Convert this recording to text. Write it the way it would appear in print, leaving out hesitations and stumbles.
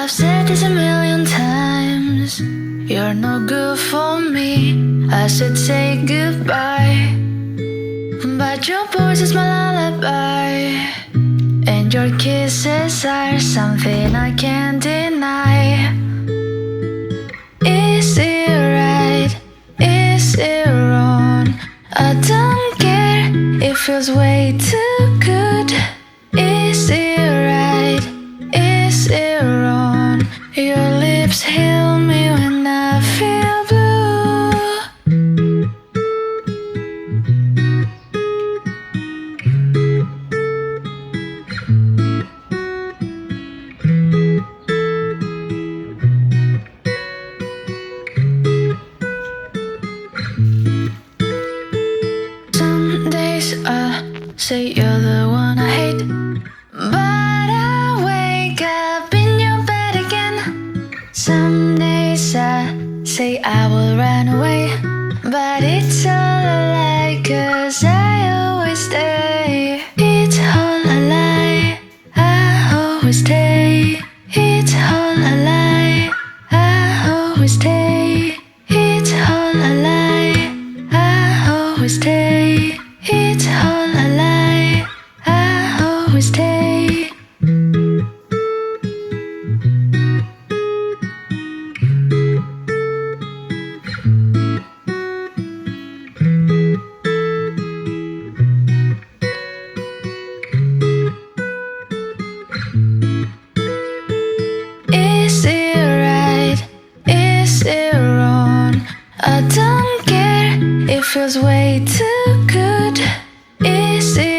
I've said this a million times. You're no good for me. I should say goodbye, but your voice is my lullaby, and your kisses are something I can't deny. Is it right? Is it wrong? I don't care. It feels way too good. Is it right? Is it wrong? Your lips heal me when I feel blue. Some days I say you're the one I hate, but I wake up in your bed again. Some days I say I will run away, but it's all a lie, 'cause I always stay. It's all a lie, I always stay. It's all a lie, I always stay. It's all a lie, I always stay. It's all a lie, I always stay. Is it right? Is it wrong? I don't care. It feels way too good. Is it